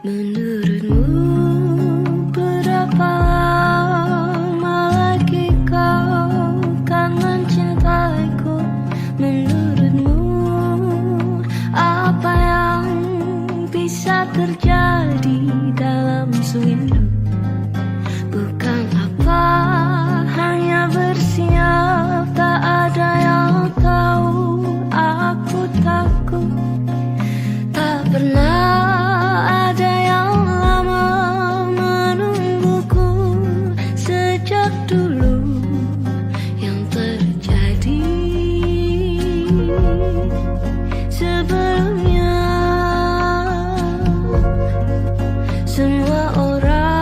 Menurutmu berapa lama lagi kau kan mencintaiku? Menurutmu apa yang bisa terjadi dalam sewindu? Bukan apa, hanya bersiap, tak ada yang tahu. Aku takut tak pernah ada yang lama menungguku sejak dulu. Yang terjadi sebelumnya, semua orang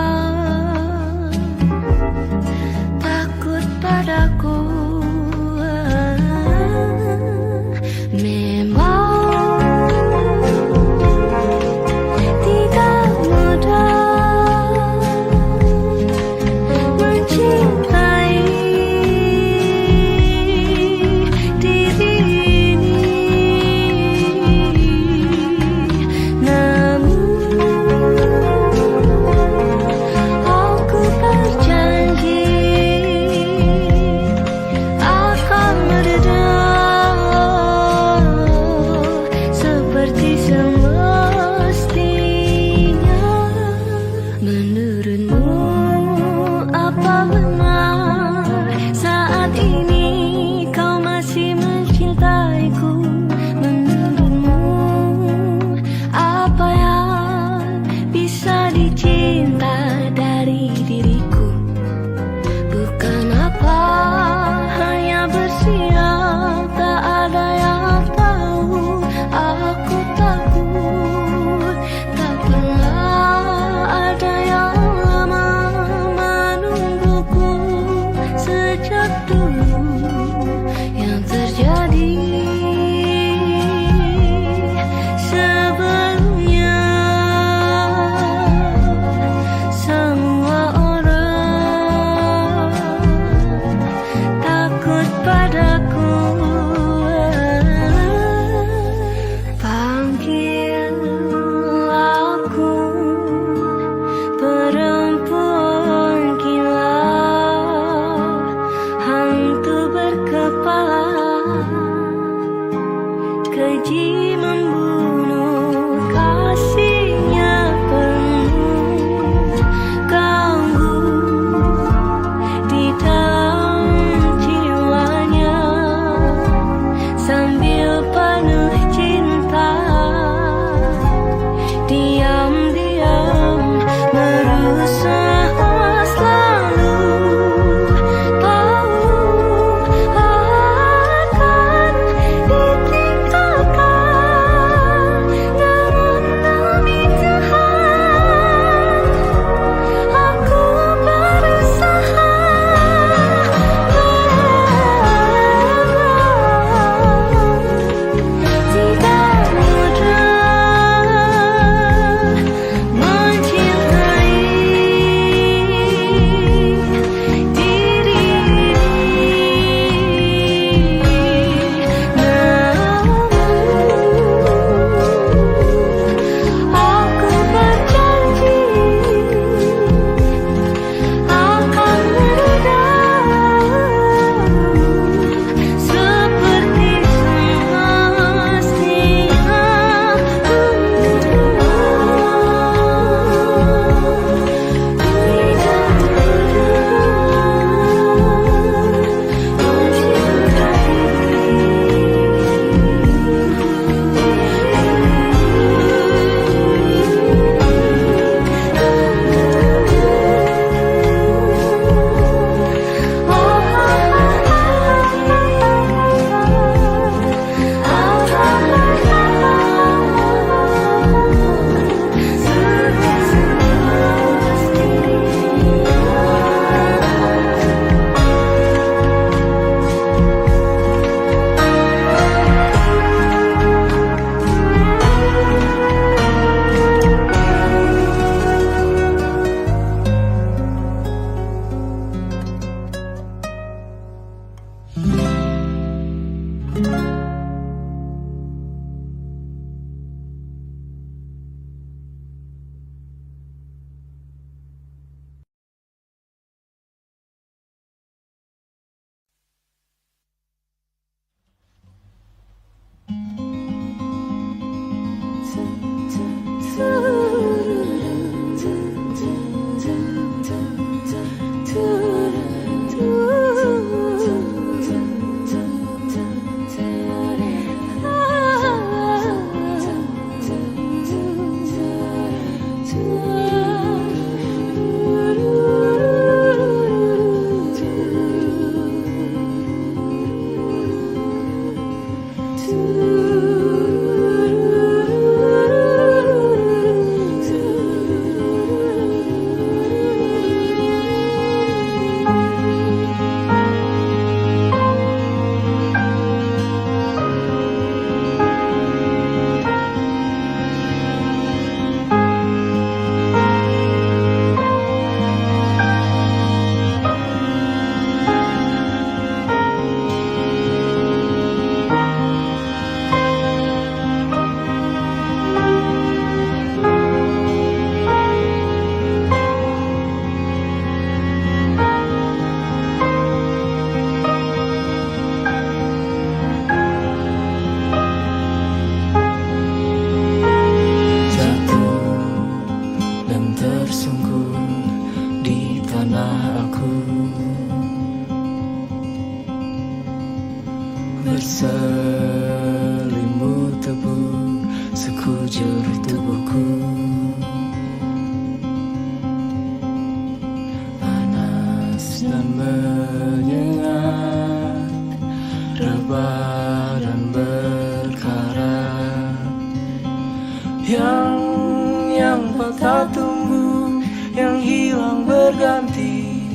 Yang patah tumbuh, yang hilang berganti,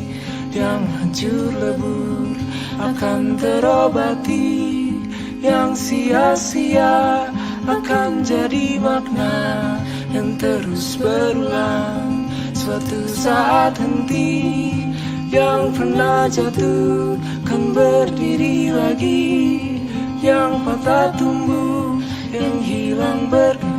yang hancur lebur akan terobati, yang sia-sia akan jadi makna yang terus berulang. Suatu saat henti, yang pernah jatuh kan berdiri lagi, yang patah tumbuh, yang hilang berganti.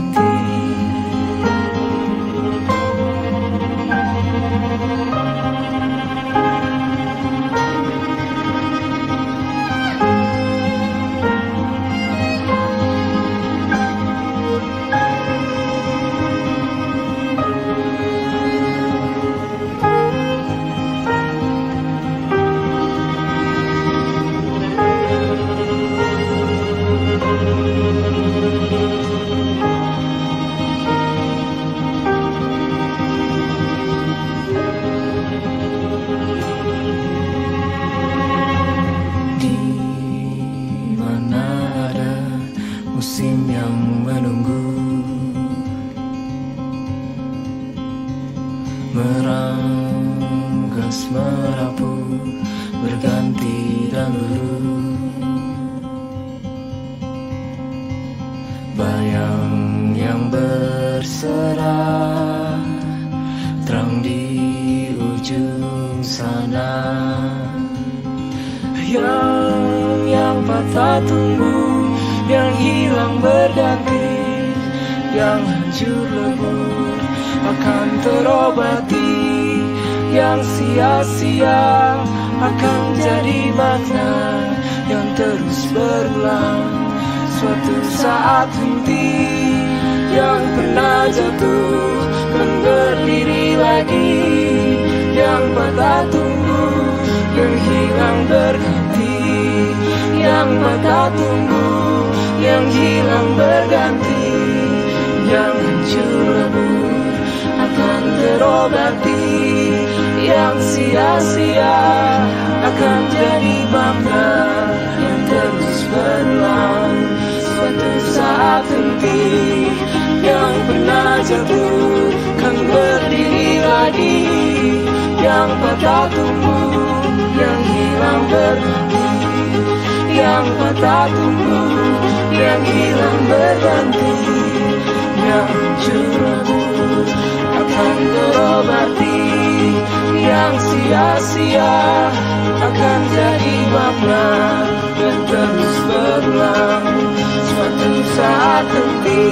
Musim yang menunggu, meranggas merapu, berganti dan luruh. Bayang yang berserah, terang di ujung sana. Yang patah tumbuh, yang hilang berganti, yang hancur lebur akan terobati, yang sia-sia akan jadi makna yang terus berulang. Suatu saat henti, yang pernah jatuh kan berdiri lagi, yang patah tumbuh, yang hilang berganti, yang patah tumbuh, yang hilang berganti, yang hancur lebur akan terobati, yang sia-sia akan jadi makna yang terus berulang. Suatu saat henti, yang pernah jatuh kan berdiri lagi, yang patah tumbuh, yang hilang berganti, yang patah tumbuh, yang hilang berganti, yang hancur lebur akan terobati, yang sia-sia akan jadi makna yang terus berulang. Suatu saat henti,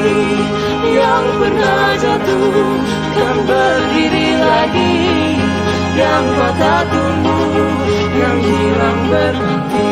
yang pernah jatuh kan berdiri lagi, yang patah tumbuh, yang hilang berganti.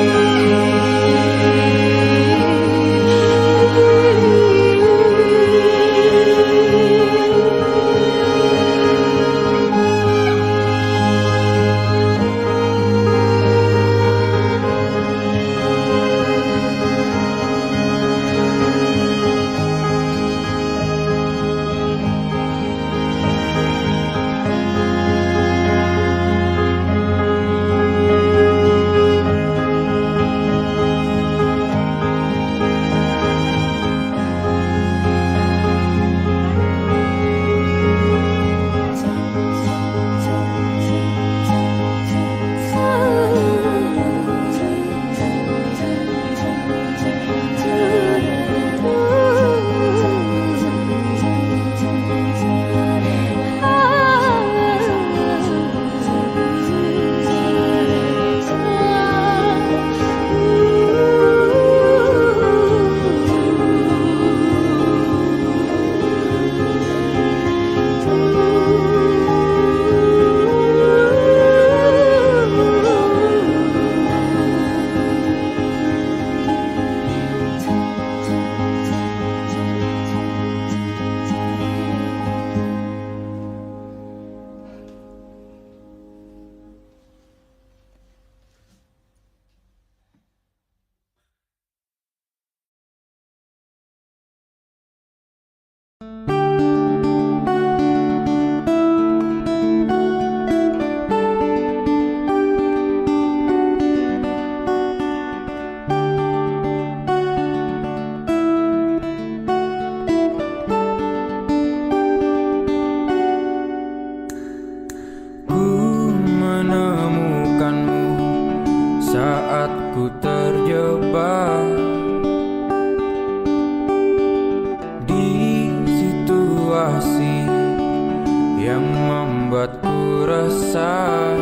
rasa.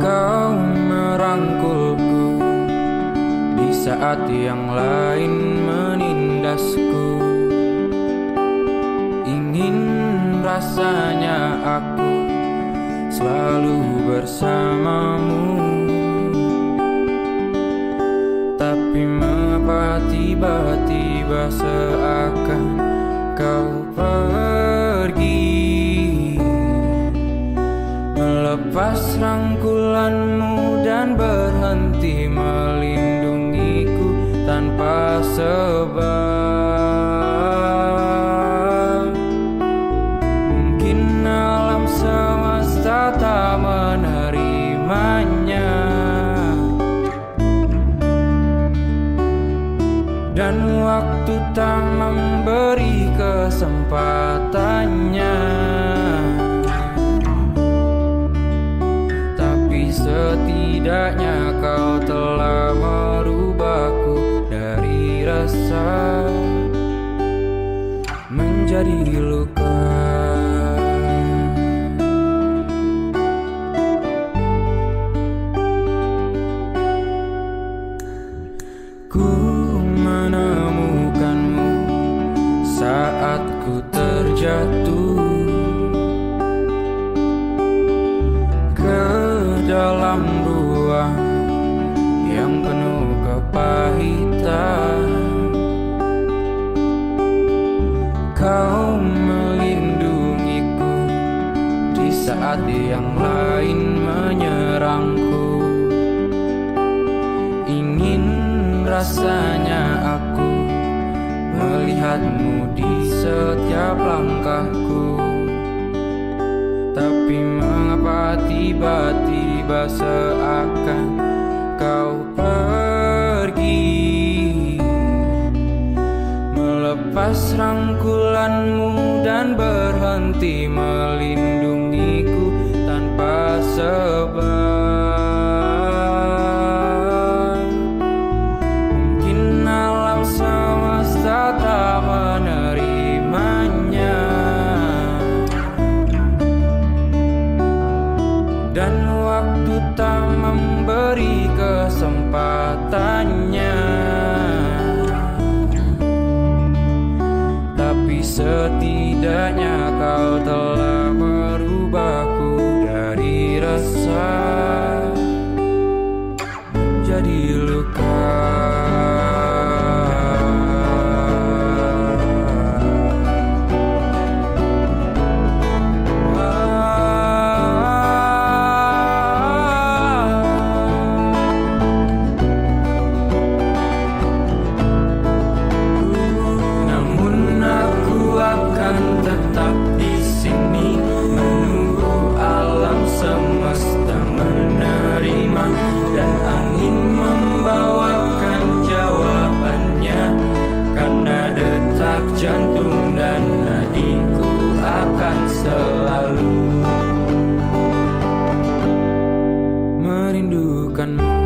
Kau merangkulku di saat yang lain menindasku. Ingin rasanya aku selalu bersamamu, tapi mengapa tiba-tiba seakan kau pergi, melepas rangkulanmu dan berhenti melindungiku tanpa sebab. Mungkin alam semesta tak menerimanya, dan waktu tak memberi kesempatannya. Tapi setidaknya kau telah merubahku dari rasa menjadi luka. Ku menemukanmu saat ku terjatuh ke dalam ruang yang penuh kepahitan. Kau melindungiku di saat yang lain menyerangku. Ingin rasanya aku melihatmu di setiap langkahku, tapi mengapa tiba-tiba seakan kau pergi, melepas rangkulanmu dan berhenti melindungiku tanpa sebab. Tak menerimanya, dan waktu tak memberi kesempatannya. Tapi setidaknya kau telah merubahku dari rasa menjadi luka. Tetap di sini menunggu alam semesta menerima, dan angin membawakan jawabannya. Karena detak jantung dan nadiku akan selalu merindukanmu.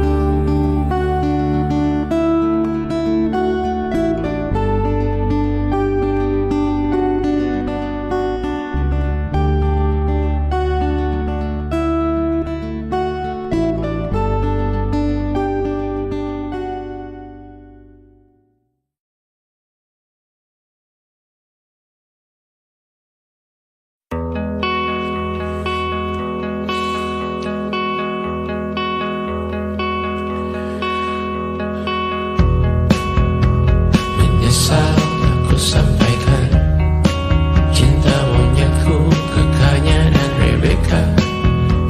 Aku sampaikan cinta monyetku ke Kanya dan Rebecca.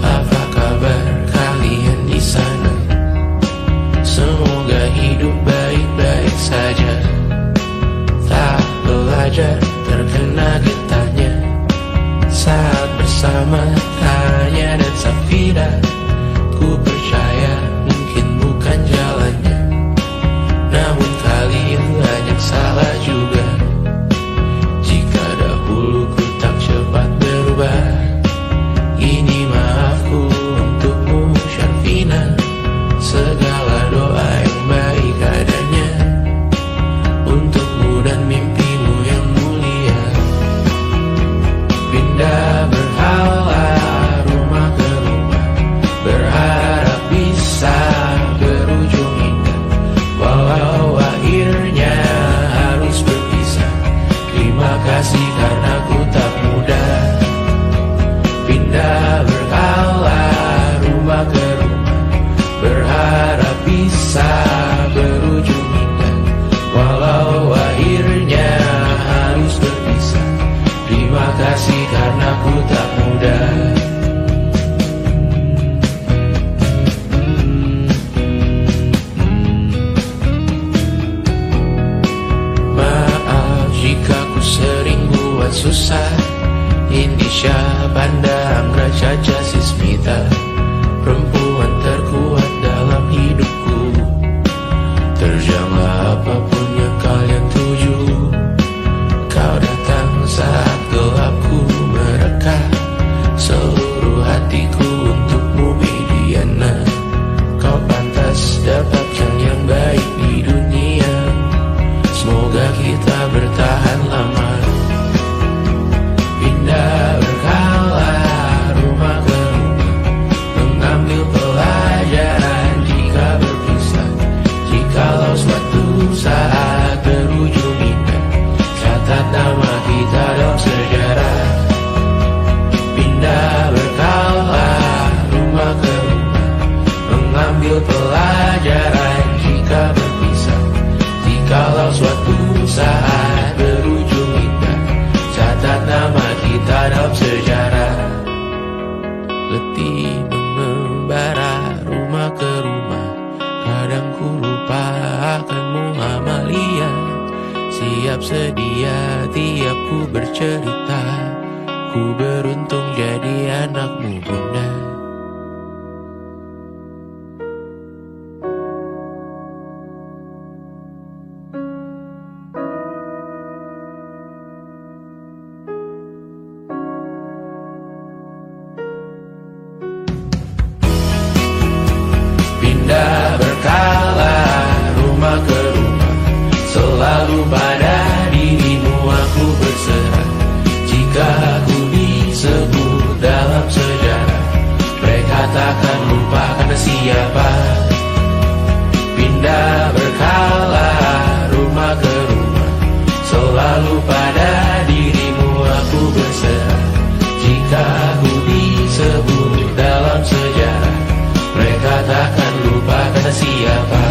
Apa kabar kalian di sana? Semoga hidup baik-baik saja. Tak belajar terkena getahnya saat bersama Tanya dan Safira. Ku percaya mungkin bukan jalannya, namun kalian banyak salah juga. Jika dahulu ku tak cepat berubah, ini maafku untukmu Syarfina. Segala doa yang baik adanya untukmu dan mimpimu yang mulia. Pindah susah. Indonesia pandang Raja Jasismita, perempuan terkuat dalam hidupku. Terjanglah apapun yang kalian tuju. Kau datang saat gelapku mereka, seluruh hatiku untukmu Mediana. Kau pantas dapatkan yang baik di dunia. Semoga kita bertahan lama. Pindah berkala rumah ke rumah, mengambil pelajaran jika berpisah. Jikalau suatu saat berujung indah, catat nama kita dalam sejarah. Pindah berkala rumah ke rumah, mengambil pelajaran jika berpisah. Jikalau suatu saat berujung indah, catat nama kita dalam sejarah. Letih mengembara rumah ke rumah, kadang ku lupa akanmu Amalia. Siap sedia tiap ku bercerita, ku beruntung jadi anakmu bunda. Pindah berkala rumah ke rumah, selalu pada dirimu aku berserah. Jika aku disebut dalam sejarah, mereka takkan lupa karena siapa. Pindah berkala rumah ke rumah, selalu pada dirimu aku berserah. Jika aku disebut dalam sejarah, mereka takkan lupa kata siapa.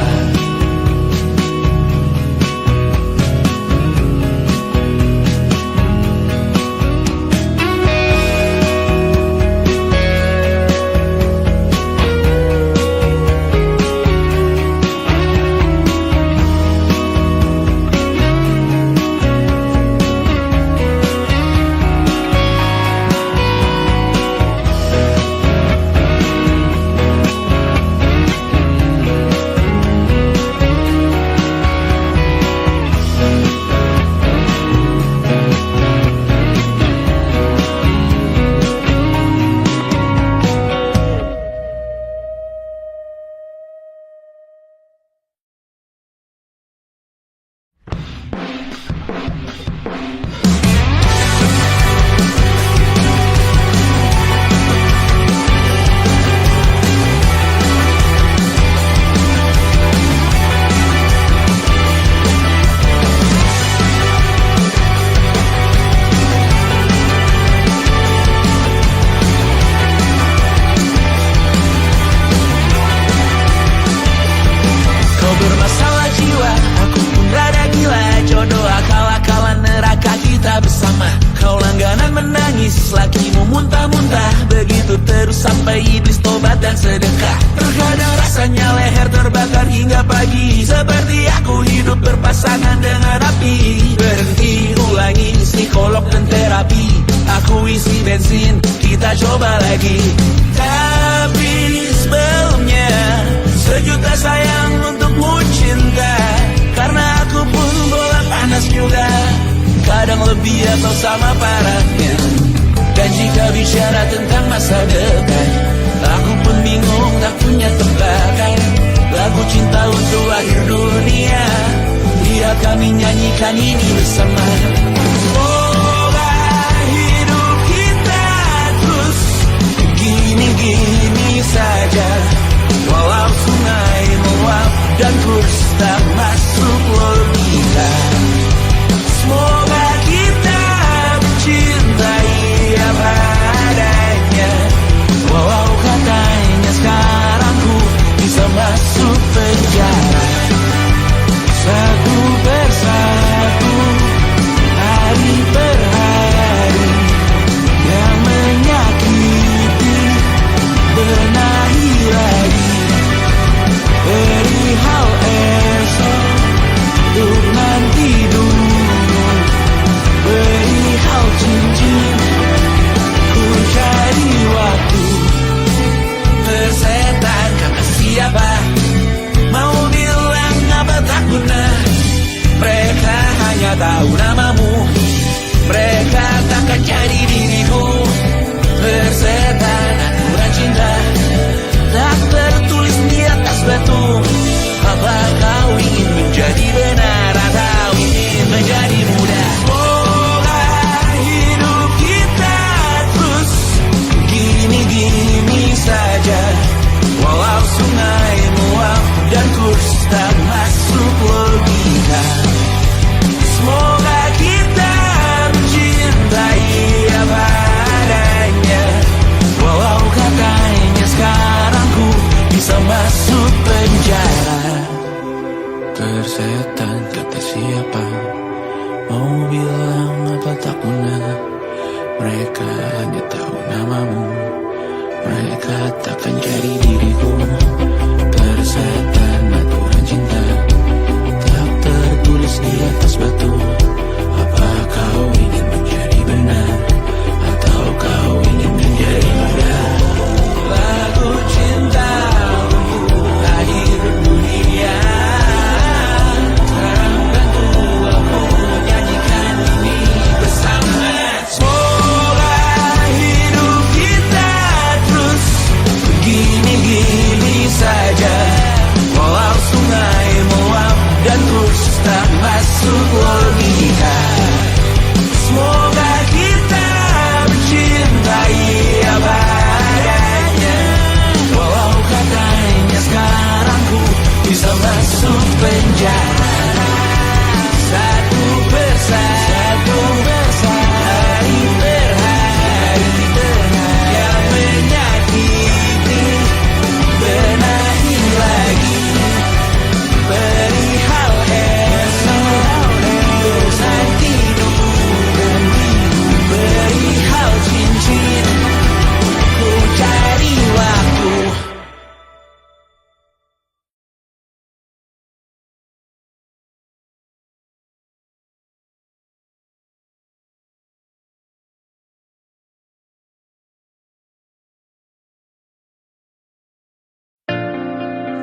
Mau bilang apa tak guna, mereka hanya tahu namamu. Mereka takkan jadi diriku. Tersetan aturan cinta tak tertulis di atas batu. Apa kau ingin menjadi benar, atau kau ingin menjadi muda? Lagu cinta untuk akhir dunia. Sekarang bantu aku menyanyikan ini bersama. Semoga hidup kita terus begini-gini saja, walau sungai meluap dan terus tak masuk logika. Semoga kita mencintai apa adanya, walau katanya sekarang ku bisa masuk penjara. Satu persatu, hari per hari, yang menyakiti benahi lagi. Perihal esok, bersati dan perihal cincin, ku cari waktu.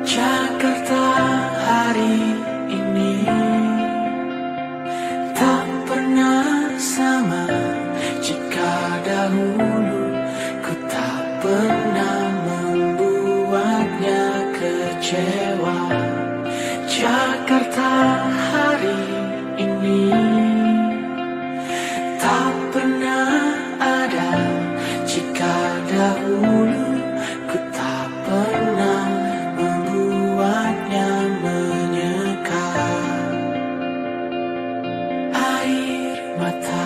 Jakarta hari ini tak pernah sama jika dahulu ku tak pernah membuatnya kecewa. Jakarta hari ini tak pernah ada jika dahulu ku tak pernah membuatnya menyeka. Air mata